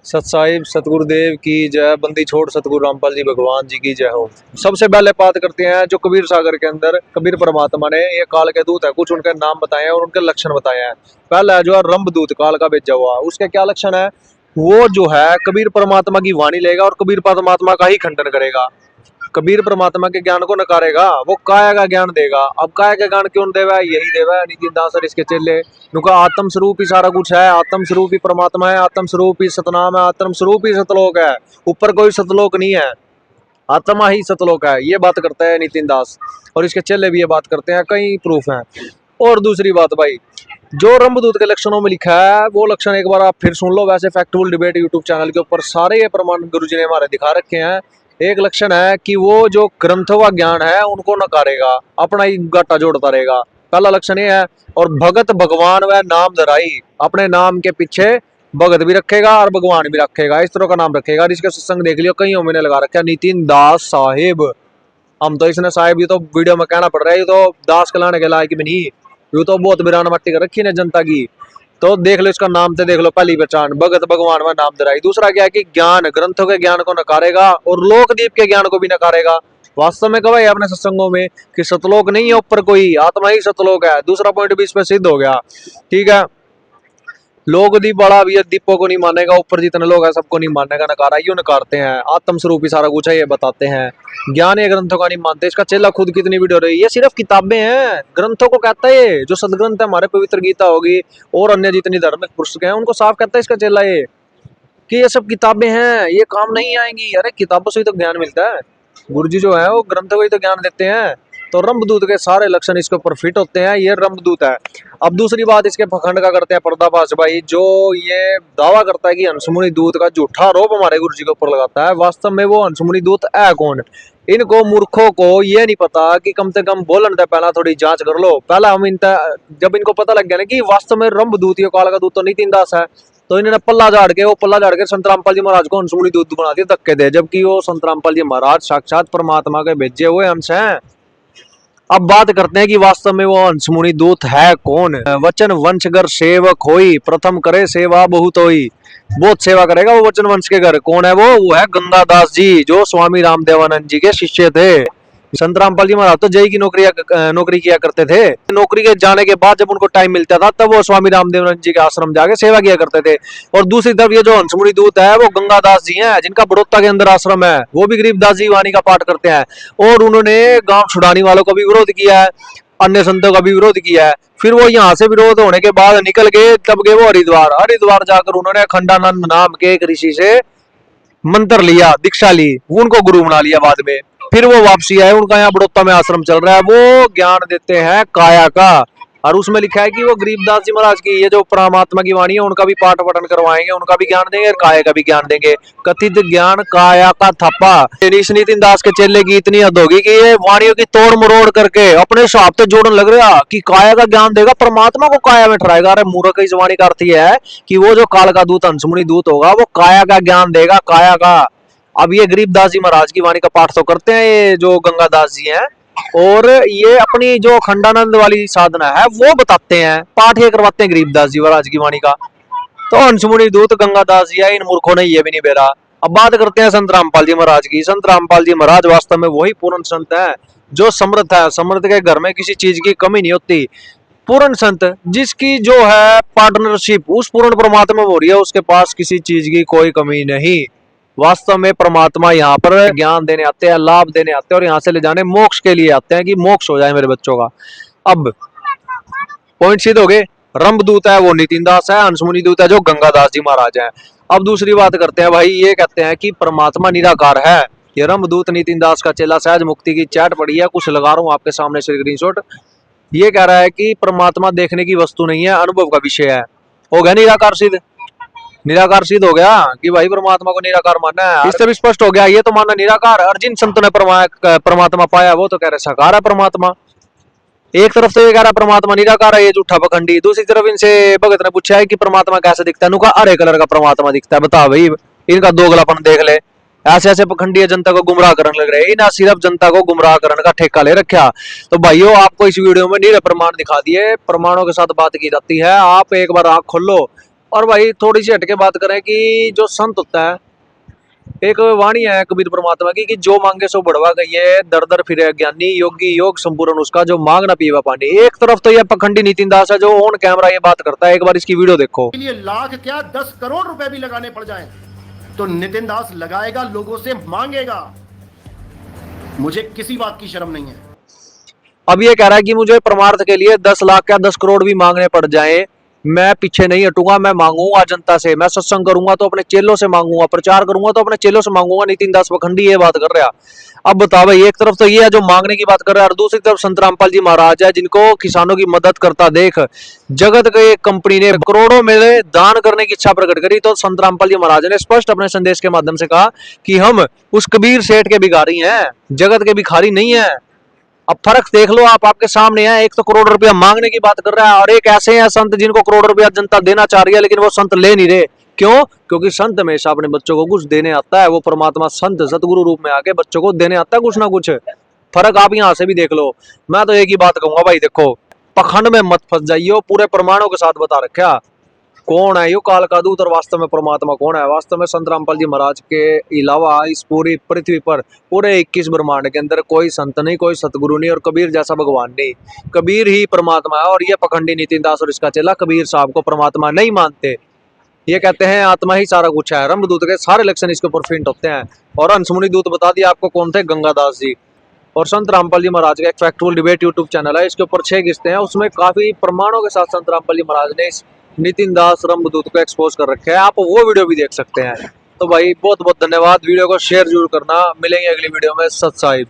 सत साहिब सतगुरुदेव की जय। बंदी छोड़ सतगुरु रामपाल जी भगवान जी की जय हो। सबसे पहले बात करते हैं जो कबीर सागर के अंदर कबीर परमात्मा ने ये काल के दूत है, कुछ उनके नाम बताए हैं और उनके लक्षण बताए हैं। पहला है जो है रंभदूत, काल का भेजा हुआ। उसके क्या लक्षण है? वो जो है कबीर परमात्मा की वाणी लेगा और कबीर परमात्मा का ही खंडन करेगा। कबीर परमात्मा के ज्ञान को नकारेगा, वो काया का ज्ञान देगा। अब काया का ज्ञान क्यों देवा है? यही देवा है नितिन दास और इसके चेले। उनका आत्म स्वरूप ही सारा कुछ है, आत्म स्वरूप ही परमात्मा है, आत्म स्वरूप ही सतनाम है, आत्म स्वरूप ही सतलोक है। ऊपर कोई सतलोक नहीं है, आत्मा ही सतलोक है। ये बात करता है नितिन दास और इसके चेले भी ये बात करते हैं, कई प्रूफ हैं। और दूसरी बात भाई, जो रंभदूत के लक्षणों में लिखा है वो लक्षण एक बार आप फिर सुन लो। वैसे फैक्टफुल डिबेट यूट्यूब चैनल के ऊपर सारे ये प्रमाण गुरुजी ने हमारे दिखा रखे हैं। एक लक्षण है कि वो जो ग्रंथों का ज्ञान है उनको नकारेगा, अपना ही घाटा जोड़ता रहेगा। पहला लक्षण ये है। और भगत भगवान व नाम धराई, अपने नाम के पीछे भगत भी रखेगा और भगवान भी रखेगा, इस तरह का नाम रखेगा। इसके सत्संग देख लियो, कईयों मैंने लगा रखा है नितिन दास साहिब। हम तो इसने साहिब, ये तो वीडियो में कहना पड़ रहा है, ये तो दास कहलाने के लायक भी नहीं, ये तो बहुत बिरान मट्टी कर रखी है जनता की। तो देख लो इसका नाम तो देख लो, पहली पहचान भगत भगवान में नाम धराई। दूसरा क्या है कि ज्ञान, ग्रंथों के ज्ञान को नकारेगा और लोकदीप के ज्ञान को भी नकारेगा। वास्तव में कहा अपने सत्संगों में कि सतलोक नहीं है ऊपर कोई, आत्मा ही सतलोक है। दूसरा पॉइंट भी इस पे सिद्ध हो गया। ठीक है, लोकदीप बड़ा भी दीपों को नहीं मानेगा, ऊपर जितने लोग हैं सबको नहीं मानेगा, नकारा यूं नकारते हैं। आत्म स्वरूप ही सारा कुछ है, ये बताते हैं। ज्ञान ये ग्रंथों का नहीं मानते। इसका चेला खुद कितनी वीडियो रही, ये सिर्फ किताबें हैं, ग्रंथों को कहता है। जो सदग्रंथ है हमारे, पवित्र गीता होगी और अन्य जितनी धार्मिक पुस्तकें हैं, उनको साफ कहता है इसका चेला ये कि ये सब किताबें हैं, ये काम नहीं आएंगी। अरे किताबों से ही तो ज्ञान मिलता है। गुरुजी जो है वो ग्रंथों को ही तो ज्ञान देते हैं। तो रंभदूत के सारे लक्षण इसके ऊपर फिट होते हैं, ये रंभदूत है। अब दूसरी बात इसके पखंड का करते हैं पर्दाफाश भाई, जो ये दावा करता है कि हंसमुनि दूत का झूठा आरोप हमारे गुरुजी के ऊपर लगाता है। वास्तव में वो हंसमुनि दूत है कौन? इनको मूर्खों को ये नहीं पता कि कम से कम बोलन से पहला थोड़ी जांच कर लो। पहला हम जब इनको पता लग गया ना कि वास्तव में रंभदूत, ये काल का दूत तो नितिन दास है, तो इन्होंने पल्ला झाड़ के संत रामपाल जी महाराज को हंसमुनि दूत बना दिया धक्के दे, जबकि वो संत रामपाल जी महाराज साक्षात परमात्मा के भेजे हुए हंस हैं। अब बात करते हैं कि वास्तव में वो हंसमुनि दूत है कौन। वचन वंशगर सेवक होई, प्रथम करे सेवा बहुत होई। बहुत सेवा करेगा वो वचन वंश के घर। कौन है वो है गंगादास जी, जो स्वामी रामदेवानंद जी के शिष्य थे। संत रामपाल जी महाराज तो जय की नौकरी किया करते थे। नौकरी के जाने के बाद जब उनको टाइम मिलता था तब वो स्वामी रामदेवानंद जी के आश्रम जाके सेवा किया करते थे। और दूसरी तरफ ये जो हंसमुनि दूत है वो गंगादास जी हैं, जिनका बड़ौदा के अंदर आश्रम है। वो भी गरीबदास जी वाणी का पाठ करते हैं और उन्होंने गांव छुड़ाने वालों का भी विरोध किया है, अन्य संतों का भी विरोध किया है। फिर वो यहाँ से विरोध होने के बाद निकल गए, तब गए वो हरिद्वार जाकर उन्होंने अखंडानंद नाम के एक ऋषि से मंत्र लिया, दीक्षा ली, उनको गुरु बना लिया बाद में। फिर वो वापसी आए, उनका यहाँ बड़ौदा में आश्रम चल रहा है। वो ज्ञान देते हैं काया का, और उसमें लिखा है कि वो गरीबदास जी महाराज की ये जो परमात्मा की वाणी है उनका भी पाठ पठन करवाएंगे, उनका भी ज्ञान देंगे और काया का भी ज्ञान देंगे। कथित ज्ञान काया का थप्पा। इस नितिन दास के चेले की इतनी हद होगी कि ये वाणियों की तोड़ मरोड़ करके अपने हिसाब से जोड़ने लग रहा कि काया का ज्ञान देगा, परमात्मा को काया में ठहराएगा। अरे मूर्ख, इस वाणी का अर्थ यह है कि वो जो काल का दूत हंसमुनि दूत होगा वो काया का ज्ञान देगा, काया का। अब ये गरीबदास जी महाराज की वाणी का पाठ तो करते हैं ये जो गंगादास जी हैं, और ये अपनी जो खंडानंद वाली साधना है वो बताते हैं, पाठ ये करवाते हैं गरीबदास जी महाराज की वाणी का। तो हंसमुनि दूत गंगादास जी है, इन मूर्खों ने ये भी नहीं बेरा। अब बात करते हैं संत रामपाल जी महाराज की। संत रामपाल जी महाराज वास्तव में वही पूर्ण संत है जो समर्थ है। समर्थ के घर में किसी चीज की कमी नहीं होती। पूर्ण संत जिसकी जो है पार्टनरशिप उस पूर्ण परमात्मा में हो रही है, उसके पास किसी चीज की कोई कमी नहीं। वास्तव में परमात्मा यहाँ पर ज्ञान देने आते हैं, लाभ देने आते हैं और यहाँ से ले जाने मोक्ष के लिए आते हैं कि मोक्ष हो जाए मेरे बच्चों का। अब पॉइंट सिद्ध हो गए। रंभदूत है वो नितिन दास है, हंसमुनि दूत है जो गंगादास जी महाराज है। अब दूसरी बात करते हैं भाई, ये कहते हैं कि परमात्मा निराकार है। ये रंभदूत नितिन दास का चेला सहज मुक्ति की चैट पड़ी है, कुछ लगा रहा हूं आपके सामने स्क्रीनशॉट। ये कह रहा है कि परमात्मा देखने की वस्तु नहीं है, अनुभव का विषय है। हो गया निराकार सिद्ध। निराकार सिद्ध हो गया कि भाई परमात्मा को निराकार मानना है, इससे भी स्पष्ट हो गया ये तो मानना निराकार। और जिन संतों ने परमात्मा पाया वो तो कह रहे साकार है परमात्मा। एक तरफ से ये कह रहा परमात्मा निराकार है, ये झूठा पखंडी। दूसरी तरफ इनसे भगत ने पूछा है कि परमात्मा कैसे दिखता है, नुका हरे कलर का परमात्मा दिखता है। बता भाई, इनका दोगलापन देख ले। ऐसे ऐसे पखंडी जनता को गुमराह करने लग रहे, इन्हें सिर्फ जनता को गुमराह करने का ठेका ले रखा। तो भाइयों, आपको इस वीडियो में निरे प्रमाण दिखा दिए, प्रमाणों के साथ बात की जाती है। आप एक बार आंख खोलो, और भाई थोड़ी सी हटके बात करें कि जो संत होता है, एक वाणी है कबीर परमात्मा की कि जो मांगे सो बढ़वा गई है, दर दर फिरे ज्ञानी, योगी योग संपूर्ण उसका, जो मांग ना पीवा पानी। एक तरफ तो ये पखंडी नितिन दास है जो ऑन कैमरा ये बात करता है, एक बार इसकी वीडियो देखो। लिए लाख क्या 10 करोड़ रुपए भी लगाने पड़ जाए तो नितिन दास लगाएगा, लोगों से मांगेगा। मुझे किसी बात की शर्म नहीं है। अब ये कह रहा है कि मुझे परमार्थ के लिए 10 लाख या 10 करोड़ भी मांगने पड़ जाए, मैं पीछे नहीं हटूंगा, मैं मांगूंगा जनता से, मैं सत्संग करूंगा तो अपने चेलों से मांगूंगा, प्रचार करूंगा तो अपने चेलों से मांगूंगा। नितिन दास पखंडी ये बात कर रहा। अब बताओ भाई, एक तरफ तो ये है जो मांगने की बात कर रहा है, और दूसरी तरफ संत रामपाल जी महाराज है जिनको किसानों की मदद करता देख जगत के एक कंपनी ने करोड़ों में दान करने की इच्छा प्रकट करी, तो संत रामपाल जी महाराज ने स्पष्ट अपने संदेश के माध्यम से कहा कि हम उस कबीर सेठ के भिखारी हैं, जगत के भिखारी नहीं है। अब फर्क देख लो आप, आपके सामने है। एक तो करोड़ रुपया मांगने की बात कर रहा है, और एक ऐसे हैं संत जिनको करोड़ रुपया जनता देना चाह रही है, लेकिन वो संत ले नहीं रहे। क्यों? क्योंकि संत हमेशा अपने बच्चों को कुछ देने आता है, वो परमात्मा संत सतगुरु रूप में आके बच्चों को देने आता है कुछ ना कुछ। फर्क आप यहाँ से भी देख लो। मैं तो एक ही बात कहूंगा भाई, देखो पखंड में मत फंस जाइयो, पूरे प्रमाणों के साथ बता रखा कौन है यो काल का दूत और वास्तव में परमात्मा कौन है। वास्तव में संत रामपाल जी महाराज के अलावा इस पूरी पृथ्वी पर पूरे 21 ब्रह्मांड के अंदर कोई संत नहीं, कोई सतगुरु नहीं, और कबीर जैसा भगवान नहीं। कबीर ही परमात्मा है। और ये पखंडी नितिन दास और इसका चेला कबीर साहब को परमात्मा नहीं मानते। ये कहते हैं आत्मा ही सारा कुछ है। रंगदूत के सारे लक्षण इसके ऊपर फिंट होते हैं। और हंसमुनि दूत बता दिया आपको कौन थे, गंगादास जी। और संत रामपाल जी महाराज का एक फैक्चुअल डिबेट यूट्यूब चैनल है, इसके ऊपर 6 किस्तें हैं, उसमें काफी प्रमाणों के साथ संत रामपाल जी महाराज ने नितिन दास रंगदूत को एक्सपोज कर रखे हैं। आप वो वीडियो भी देख सकते हैं। तो भाई बहुत बहुत धन्यवाद। वीडियो को शेयर जरूर करना। मिलेंगे अगली वीडियो में। सत साहिब।